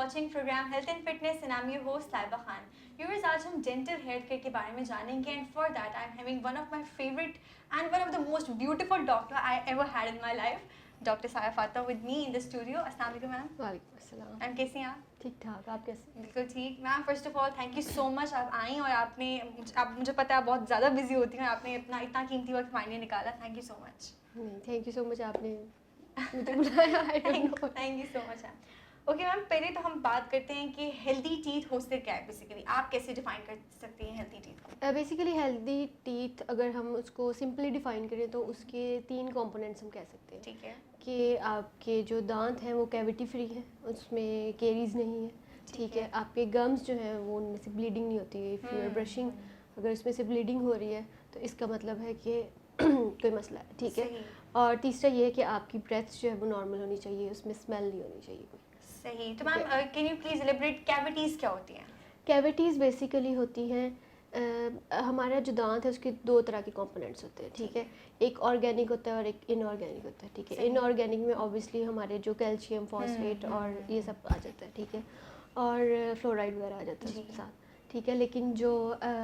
watching program Health and Fitness and I'm your host Saiba Khan. Viewers, आज हम dental health care के बारे में जानेंगे and for that I'm having one of my favorite and one of the most beautiful doctor I ever had in my life, Dr. Saya Fatah with me in the studio. अस्सलाम वालेकुम ma'am. वालेकुम अस्सलाम. Ma'am कैसी हैं आप? ठीक ठाक, आप कैसे? बिल्कुल ठीक ma'am. First of all thank you so much आप आई और आप मुझे पता है आप बहुत ज़्यादा बिजी होती हैं, आपने अपना इतना कीमती वक्त फाइनली निकाला. Thank you so much. नहीं, थैंक यू सो मच, आपने मुझे बुलाया. Thank you so much ma'am. Okay ma'am, पहले तो हम बात करते हैं कि हेल्दी टीथ होते क्या है. बेसिकली आप कैसे डिफाइन कर सकती हैं हेल्दी टीथ को? बेसिकली हेल्दी टीथ अगर हम उसको सिंपली डिफाइन करें तो उसके 3 कंपोनेंट्स हम कह सकते हैं. ठीक है. कि आपके जो दांत हैं वो कैविटी फ्री है, उसमें केरीज नहीं है. ठीक है. आपके गम्स जो हैं वो उनमें से ब्लीडिंग नहीं होती है. इफ़ यू आर ब्रशिंग, अगर उसमें से ब्लीडिंग हो रही है तो इसका मतलब है कि कोई मसला है. ठीक है. और तीसरा ये है कि आपकी ब्रेथ जो है वो नॉर्मल होनी चाहिए, उसमें स्मेल नहीं होनी चाहिए कोई. सही. तो ma'am can you please एलिब्रेट cavities क्या होती हैं? कैविटीज़ बेसिकली होती हैं हमारा जो दांत है उसके 2 तरह के कंपोनेंट्स होते हैं. ठीक है. एक ऑर्गेनिक होता है और एक इनऑर्गेनिक होता है. ठीक है. इनऑर्गेनिक में ऑब्वियसली हमारे जो कैल्शियम, फॉस्फेट और ये सब आ जाता है. ठीक है. और फ्लोराइड वगैरह आ जाता है उसके साथ. ठीक है. लेकिन जो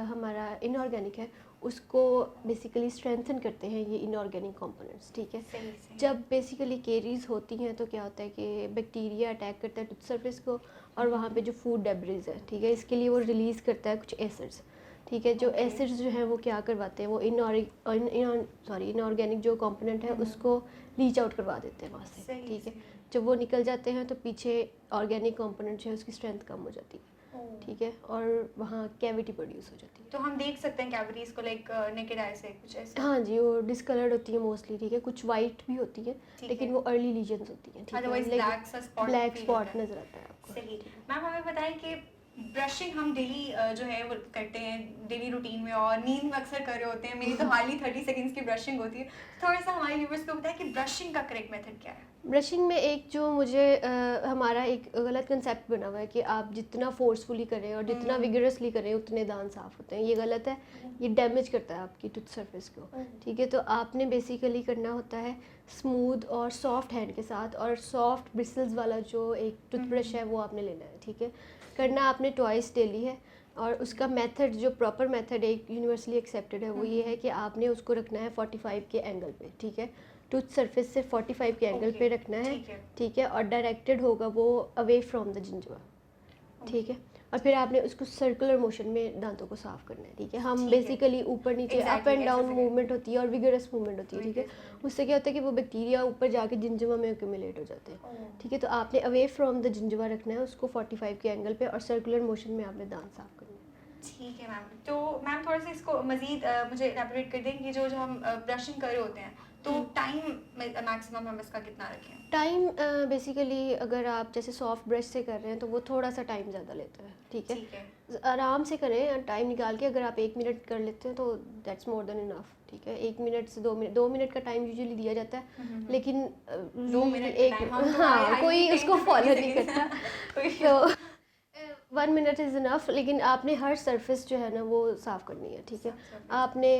हमारा इनऑर्गेनिक है उसको बेसिकली स्ट्रेंथन करते हैं ये इनऑर्गेनिक कंपोनेंट्स. ठीक है. सही. जब बेसिकली केरीज होती हैं तो क्या होता है कि बैक्टीरिया अटैक करता है टूथ सरफेस को और वहाँ पे जो फूड डेब्रिज है, ठीक है, इसके लिए वो रिलीज़ करता है कुछ एसिड्स. ठीक है. जो एसिड्स जो हैं वो क्या करवाते हैं, वो इनऑर्गेनिक जो कंपोनेंट है उसको लीच आउट करवा देते हैं वहाँ से. ठीक है. जब वो निकल जाते हैं तो पीछे ऑर्गेनिक कंपोनेंट जो है उसकी स्ट्रेंथ कम हो जाती है. ठीक है. और वहाँ कैविटी प्रोड्यूस हो जाती है. तो हम देख सकते हैं कैविटीज को लाइक नेकेड आई से कुछ ऐसे? हाँ जी, वो डिस्कलर्ड होती है मोस्टली. ठीक है. कुछ वाइट भी होती है लेकिन वो अर्ली लीजन्स होती हैं. ठीक है. ब्लैक स्पॉट नजर आता है आपको. सही. मैम हमें बताएं कि ब्रशिंग हम डेली जो है वो करते हैं डेली रूटीन में और नींद में अक्सर कर रहे होते हैं. मेरी तो हार्डली 30 सेकंड्स की ब्रशिंग होती है. थोड़ा सा हमारे व्यूअर्स को बताएं कि ब्रशिंग का करेक्ट मेथड क्या है? ब्रशिंग में एक जो मुझे हमारा एक गलत कंसेप्ट बना हुआ है कि आप जितना फोर्सफुली करें और जितना विगरसली करें उतने दांत साफ़ होते हैं. ये गलत है. ये डैमेज करता है आपकी टूथ सरफेस को. ठीक है. तो आपने बेसिकली करना होता है स्मूथ और सॉफ्ट हैंड के साथ, और सॉफ्ट ब्रिसल्स वाला जो एक टूथब्रश है वो आपने लेना है. ठीक है. करना आपने ट्वाइस डेली है. और उसका मेथड जो प्रॉपर मेथड एक यूनिवर्सली एक्सेप्टेड है वो ये है कि आपने उसको रखना है 45 के एंगल पे. ठीक है. टूथ सरफेस से 45 के एंगल पे रखना है. ठीक है. और डायरेक्टेड होगा वो अवे फ्रॉम द जिंजवा. ठीक है. और फिर आपने उसको सर्कुलर मोशन में दांतों को साफ करना है. ठीक है. हम बेसिकली ऊपर नीचे अप एंड डाउन मूवमेंट होती है और विगरस मूवमेंट होती है. ठीक है. उससे क्या होता है कि वो बैक्टीरिया ऊपर जाके जिंजवा में एक्यूमुलेट हो जाते हैं. ठीक है. तो आपने अवे फ्रॉम द जिंजवा रखना है उसको 45 के एंगल पे और सर्कुलर मोशन में आपने दांत साफ करना है. ठीक है मैम. तो मैम थोड़ा सा इसको मज़ीद मुझे एलैबोरेट कर दें कि जो हम ब्रशिंग कर रहे होते हैं तो टाइम मैक्सिमम हम इसका कितना रखें? टाइम बेसिकली अगर आप जैसे सॉफ्ट ब्रश से कर रहे हैं तो वो थोड़ा सा टाइम ज़्यादा लेता है. ठीक है. आराम से करें टाइम निकाल के. अगर आप 1 मिनट कर लेते हैं तो दैट्स मोर देन इनफ. ठीक है. 1 मिनट से 2 मिनट का टाइम यूजुअली दिया जाता है. लेकिन 2 मिनट एक हाँ कोई उसको फॉलो नहीं करता. तो 1 मिनट इज़ इनफ. लेकिन आपने हर सरफेस जो है ना वो साफ़ करनी है. ठीक है. आपने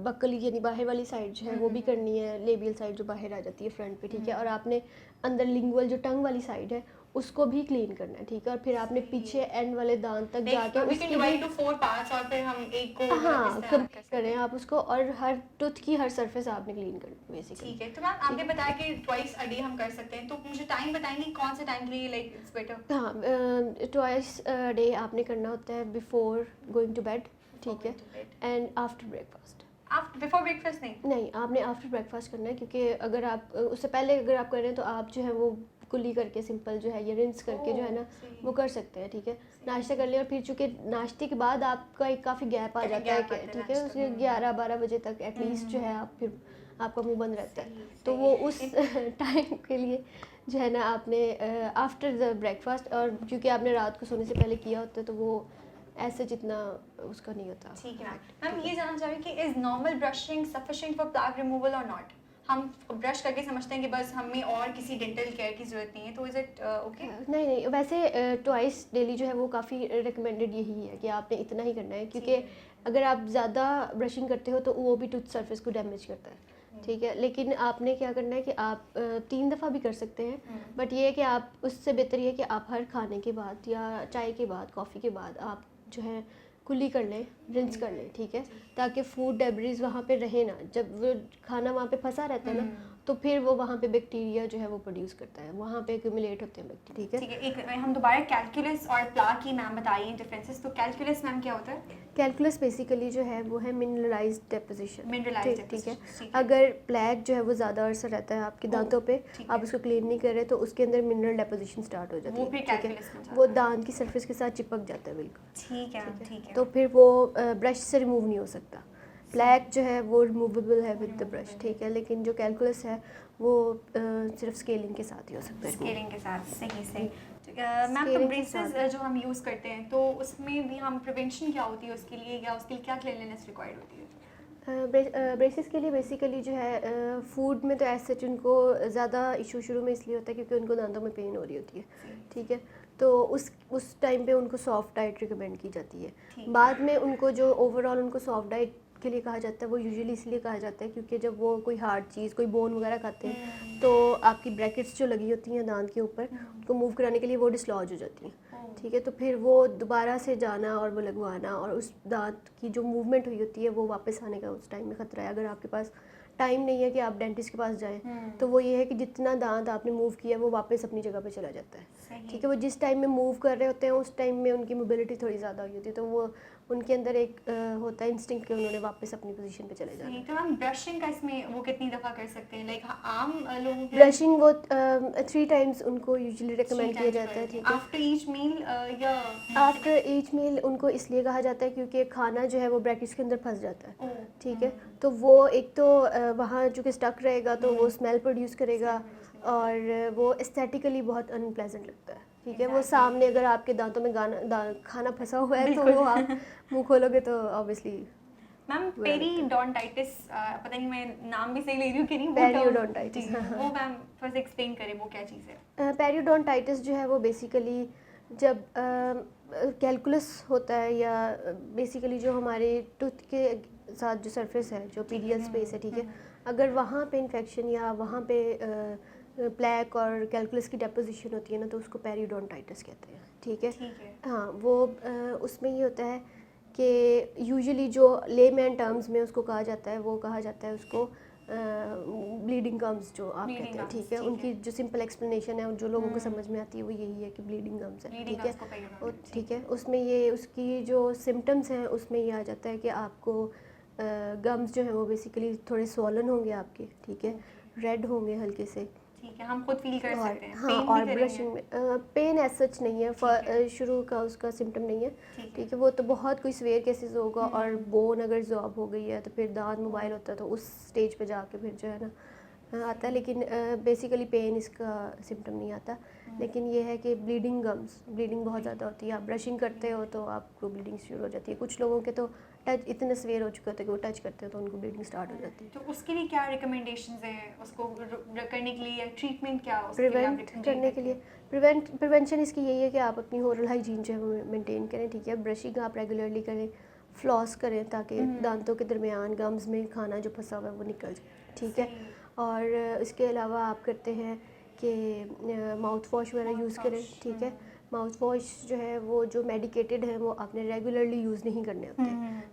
बक्कल यानी बाहर वाली साइड जो है वो भी करनी है, लेबियल साइड जो बाहर आ जाती है फ्रंट पे. ठीक है. और आपने अंदर लिंगुअल जो टंग वाली साइड है उसको भी क्लीन करना है. ठीक है. और फिर आपने पीछे एंड वाले दांत तक जाके उसकी डिवाइड टू 4 पार्ट्स और फिर हम एक को हाँ कंप्लीट करें आप उसको. और हर टूथ की हर सरफेस आपने क्लीन करनी है बेसिकली. ठीक है. तो मैम आपने बताया कि ट्वाइस अ डे हम कर सकते हैं, तो मुझे टाइम बताएंगे कौन से टाइम के लिए लाइक इट्स बेटर? हाँ ट्वाइस अ डे आपने करना होता है बिफोर गोइंग टू बेड. ठीक है. And after breakfast. Before breakfast नहीं, आपने आफ्टर ब्रेकफास्ट करना है. क्योंकि अगर आप उससे पहले अगर आप कर रहे हैं तो आप जो है वो कुली करके सिंपल जो है ये रिंस करके जो है ना वो कर सकते हैं. ठीक है. नाश्ता कर लिया और फिर चूँकि नाश्ते के बाद आपका एक काफ़ी गैप आ जाता है. ठीक है. उसके 11-12 बजे तक एटलीस्ट जो है आप फिर आपका मुंह बंद रहता है. तो वो उस टाइम के लिए जो है ना आपने आफ्टर द ब्रेकफास्ट, और क्योंकि आपने रात को सोने से पहले किया होता है तो वो ऐसे जितना उसका नहीं होता. ठीक है. मैम ये जानना चाहेंगे कि is normal brushing sufficient for plaque removal और नॉट? हम ब्रश करके समझते हैं कि बस हमें और किसी डेंटल केयर की ज़रूरत नहीं है, तो इज़ इट ओके? नहीं वैसे ट्वाइस डेली जो है वो काफ़ी रिकमेंडेड यही है कि आपने इतना ही करना है. क्योंकि अगर आप ज़्यादा ब्रशिंग करते हो तो वो भी टूथ सरफेस को डैमेज करता है. ठीक है, लेकिन आपने क्या करना है कि आप 3 दफ़ा भी कर सकते हैं, बट ये है कि आप उससे बेहतर ये है कि आप हर खाने के बाद या चाय के बाद, कॉफ़ी के बाद आप जो है कुल्ली कर लें, रिंस कर लें, ठीक है, ताकि फूड डेब्रिज वहाँ पे रहे ना। जब वो खाना वहाँ पे फंसा रहता है ना, तो फिर वो वहाँ पे बैक्टीरिया जो है वो प्रोड्यूस करता है, वहाँ पे एक्यूमुलेट होते हैं बैक्टीरिया, ठीक है। ठीक है, एक हम दोबारा कैलकुलस और प्ला की मैम बताइए डिफरेंसेस। तो कैलकुलस मैम क्या होता है? कैलकुलस बेसिकली जो है वो है मिनरलाइज्ड डेपोजिशन, मिनरलाइज्ड ठीक है। deposition, अगर प्लैक जो है वो ज़्यादा अरसा रहता है आपके दांतों पे, ठीक आप है। उसको क्लीन नहीं कर रहे तो उसके अंदर मिनरल डेपोजिशन स्टार्ट हो जाती वो है, फिर ठीक है। कैलकुलस में जाता वो है। दांत की सरफेस के साथ चिपक जाता है बिल्कुल, ठीक है, ठीक है। तो फिर वो ब्रश से रिमूव नहीं हो सकता। प्लैक जो है वो रिमूवेबल है विद द ब्रश, ठीक है, लेकिन जो कैलकुलस है वो सिर्फ स्केलिंग के साथ ही हो सकता है। स्केलिंग के साथ, सही सही। मैम, तो Scaling के ब्रेसेस साथ। जो हम यूज़ करते हैं तो उसमें भी हम प्रिवेंशन क्या होती है उसके लिए, या उसके लिए क्या क्लीनलीनेस रिक्वायर्ड होती है? ब्रेसिस के लिए बेसिकली जो है फूड में तो ऐसे सच उनको ज़्यादा इशू शुरू में इसलिए होता है क्योंकि उनको दांतों में पेन हो रही होती है, ठीक है, तो उस टाइम पे उनको सॉफ्ट डाइट रिकमेंड की जाती है। बाद में उनको जो ओवरऑल उनको सॉफ्ट डाइट के लिए कहा जाता है वो यूजुअली इसलिए कहा जाता है क्योंकि जब वो कोई हार्ड चीज़, कोई बोन वगैरह खाते हैं तो आपकी ब्रैकेट्स जो लगी होती हैं दांत के ऊपर, उनको मूव कराने के लिए वो डिसलॉज हो जाती हैं, ठीक है, तो फिर वो दोबारा से जाना और वो लगवाना और उस दांत की जो मूवमेंट हुई होती है वो वापस आने का उस टाइम में ख़तरा है। अगर आपके पास टाइम नहीं है कि आप डेंटिस्ट के पास जाएं, तो वो ये है कि जितना दांत आपने मूव किया वो वापस अपनी जगह पे चला जाता है, ठीक है। वो जिस टाइम में मूव कर रहे होते हैं उस टाइम में उनकी मोबिलिटी थोड़ी ज़्यादा हुई होती है, तो वो उनके अंदर एक होता है इंस्टिंक्ट कि उन्होंने वापस अपनी पोजीशन पे चले जाना है। तो मैम, ब्रशिंग का इसमें वो कितनी दफ़ा कर सकते हैं? लाइक आम लोगों के ब्रशिंग वो 3 टाइम्स उनको यूजुअली रिकमेंड किया जाता है, ठीक है। आफ्टर ईच मील या आफ्टर ईच मील उनको इसलिए कहा जाता है क्योंकि खाना जो है वो ब्रैकेट्स के अंदर फंस जाता है, ठीक है, तो वो एक तो वहाँ चूँकि स्टक रहेगा तो वो स्मेल प्रोड्यूस करेगा और वो एस्थेटिकली बहुत अनप्लेजेंट लगता है, ठीक है। वो सामने अगर आपके दांतों में खाना फंसा हुआ है तो वो आप मुंह खोलोगे तो ऑब्वियसली। मैम, पेरीडोंटाइटिस, पता नहीं मैं नाम भी सही ले रही हूँ कि नहीं, पेरियोडोंटाइटिस, वो मैम थोड़ा सा एक्सप्लेन करें वो क्या चीज़ है? पेरियोडोंटाइटिस जो है वो बेसिकली जब कैलकुलस होता है या बेसिकली जो हमारे टूथ के साथ जो सरफेस है, जो पीडियल स्पेस है, ठीक है, अगर वहाँ पे इन्फेक्शन या वहाँ पे प्लैक और कैलकुलस की डेपोजिशन होती है ना तो उसको पेरियोडोंटाइटिस कहते हैं, ठीक है। हाँ, वो उसमें ये होता है कि यूजुअली जो लेमैन टर्म्स में उसको कहा जाता है, वो कहा जाता है उसको ब्लीडिंग गम्स जो आप कहते हैं, ठीक है। उनकी जो सिंपल एक्सप्लेनेशन है जो लोगों को समझ में आती है वो यही है कि ब्लीडिंग गम्स है, ठीक है, ठीक है। उसमें ये उसकी जो सिम्टम्स हैं उसमें ये आ जाता है कि आपको गम्स जो हैं वो बेसिकली थोड़े स्वॉलन होंगे आपके, ठीक है, रेड होंगे हल्के से, ठीक है, हम खुद फील कर सकते हैं। हाँ, और ब्रशिंग में पेन एज सच नहीं है, शुरू का उसका सिम्टम नहीं है, ठीक है। वो तो बहुत कोई सीवियर केसेस होगा और बोन अगर जॉब हो गई है तो फिर दांत मोबाइल होता है तो उस स्टेज पे जाके फिर जो है ना आता है, लेकिन बेसिकली पेन इसका सिम्टम नहीं आता। लेकिन ये है कि ब्लीडिंग बहुत ज़्यादा होती है, आप ब्रशिंग करते हो तो आपको ब्लीडिंग शुरू हो जाती है। कुछ लोगों के तो टच इतने सीवियर हो चुके होते हैं कि वो टच करते हो तो उनको ब्लीडिंग स्टार्ट हो जाती है। तो उसके लिए क्या रिकमेंडेशंस हैं उसको करने के लिए, या ट्रीटमेंट क्या प्रिवेंट करने के लिए प्रिवेंशन इसकी यही है कि आप अपनी ओरल हाइजीन जो है वो मेंटेन करें, ठीक है। ब्रशिंग आप रेगुलरली करें, फ्लॉस करें ताकि दांतों के दरमियान गम्स में खाना जो फंसा हुआ है वो निकल जाए, ठीक है। और इसके अलावा आप करते हैं कि माउथ वॉश वगैरह यूज़ करें, ठीक है। माउथ वॉश जो है वो जो मेडिकेटेड है वो आपने रेगुलरली यूज़ नहीं करने होते,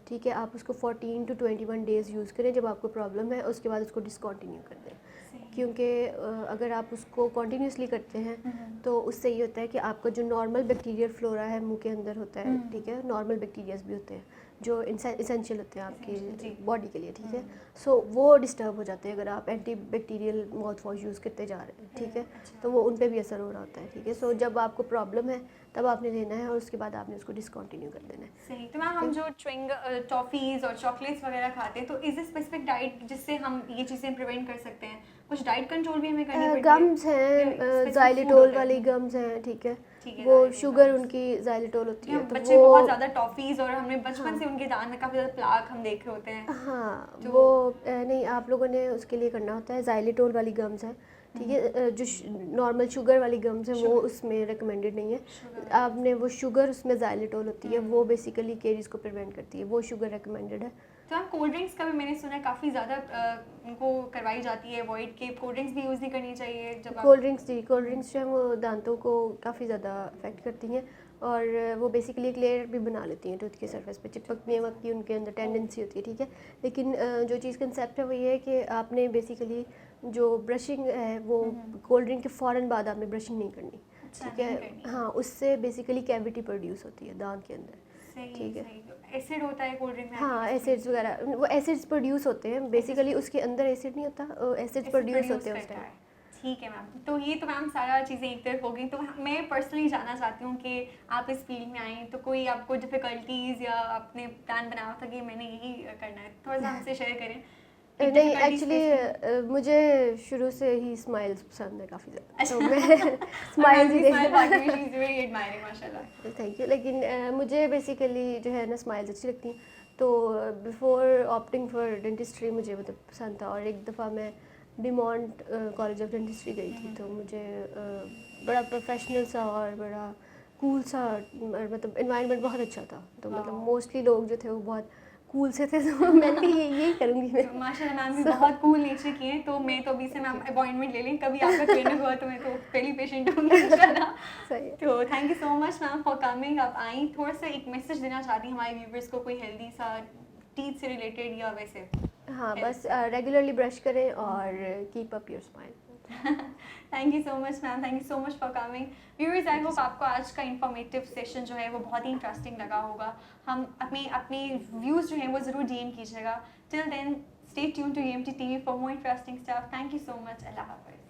ठीक है। आप उसको 14 to 21 डेज़ यूज़ करें जब आपको प्रॉब्लम है, उसके बाद उसको डिसकंटिन्यू कर दें, क्योंकि अगर आप उसको कॉन्टीन्यूसली करते हैं तो उससे ये होता है कि आपका जो नॉर्मल बैक्टीरियल फ्लोरा है मुंह के अंदर होता है, ठीक है, नॉर्मल बैक्टीरियाज भी होते हैं जो इसेंशियल होते हैं आपकी बॉडी के लिए, ठीक है। सो वो डिस्टर्ब हो जाते हैं अगर आप anti bacterial mouth wash use करते जा रहे हैं, ठीक है, तो वो उन पर भी असर हो रहा होता है, ठीक है। सो जब आपको प्रॉब्लम है तब आपने लेना है और उसके बाद आपने उसको डिसकंटिन्यू कर देना है। सही। तो मैम, हम जो च्युइंग टॉफ़ीज़ और चॉकलेट्स वगैरह खाते हैं तो इज ए स्पेसिफिक डाइट जिससे हम ये चीज़ें प्रिवेंट कर सकते हैं? कुछ डाइट कंट्रोल भी हमें करनी पड़ती है? गम्स हैं, ज़ाइलिटोल वाली गम्स हैं, ठीक है, वो शुगर उनकी ज़ाइलिटोल होती है, तो बच्चे वो बहुत ज़्यादा टॉफ़ीज़ और हमने बचपन से उनके दांत में काफ़ी ज़्यादा प्लाक हम देख रहे होते हैं। हाँ, वो नहीं, आप लोगों ने उसके लिए करना होता है, ज़ाइलिटोल वाली गम्स है, ठीक है। जो नॉर्मल शुगर वाली गम्स है वो उसमें रिकमेंडेड नहीं है। आपने वो शुगर उसमें ज़ाइलिटोल होती है, वो बेसिकली केरीज को प्रिवेंट करती है, वो शुगर रिकमेंडेड है। तो मैम कोल्ड ड्रिंक्स का भी मैंने सुना है काफ़ी ज़्यादा उनको करवाई जाती है अवॉइड, के कोल्ड ड्रिंक्स भी यूज़ नहीं करनी चाहिए जब आप कोल्ड ड्रिंक्स जो है वो दांतों को काफ़ी ज़्यादा अफेक्ट करती हैं और वो बेसिकली एक लेयर भी बना लेती हैं टूथ के सरफेस पे, चिपकने वक्त की उनके अंदर टेंडेंसी होती है, ठीक है। लेकिन जो चीज़ कंसेप्ट है वो ये है कि आपने बेसिकली जो ब्रशिंग है वो कोल्ड ड्रिंक के फ़ौरन बाद आपने ब्रशिंग नहीं करनी, ठीक है। हाँ, उससे बेसिकली कैविटी प्रोड्यूस होती है दांत के अंदर, ठीक है। एसिड होता है कोल्ड ड्रिंक में? हाँ, एसिड्स वगैरह, वो एसिड्स प्रोड्यूस होते हैं बेसिकली, उसके अंदर एसिड नहीं होता, एसिड्स प्रोड्यूस होते हैं उस टाइम। ठीक है मैम, तो ये तो मैम सारा चीज़ें एक तरफ हो गई। तो मैं पर्सनली जानना चाहती हूँ कि आप इस फील्ड में आई तो कोई आपको डिफ़िकल्टीज़ या आपने प्लान बनाया था कि मैंने यही करना है, थोड़ा सा हमसे शेयर करें। नहीं, एक्चुअली मुझे शुरू से ही स्माइल्स पसंद है काफ़ी ज़्यादा, तो मैं स्माइल्स ही माशाल्लाह। Thank you. लेकिन मुझे बेसिकली जो है ना स्माइल्स अच्छी लगती हैं, तो बिफोर ऑप्टिंग फॉर डेंटिस्ट्री मुझे मतलब पसंद था। और एक दफ़ा मैं डिमॉन्ट कॉलेज ऑफ डेंटिस्ट्री गई थी, तो मुझे बड़ा प्रोफेशनल सा और बड़ा कूल सा मतलब एनवायरनमेंट बहुत अच्छा था। तो मतलब मोस्टली लोग जो थे वो बहुत कूल से थे, तो मैं भी यही करूँगी मैं। माशाल्लाह मैम भी बहुत कूल नेचर की हैं, तो मैं तो अभी से मैम अपॉइंटमेंट ले लें, कभी आपका क्लिनिक हुआ तो मैं तो पहली पेशेंट होंगी इंशाल्लाह। सही है। तो thank you so much ma'am for coming, आप आई। थोड़ा सा एक मैसेज देना चाहती हूँ हमारे व्यूवर्स को, कोई हेल्दी सा टीथ से रिलेटेड या वैसे? हाँ, बस रेगुलरली ब्रश करें और keep up your smile. Thank you so much ma'am, thank you so much for coming. Viewers, I hope आपको आज का इन्फॉर्मेटिव सेशन जो है वो बहुत ही इंटरेस्टिंग लगा होगा। हम अपने व्यूज़ जो हैं वो ज़रूर डीएम कीजिएगा। Till then stay tune to EMT TV for more interesting stuff. Thank you so much. अल्लाह हाफ़िज़।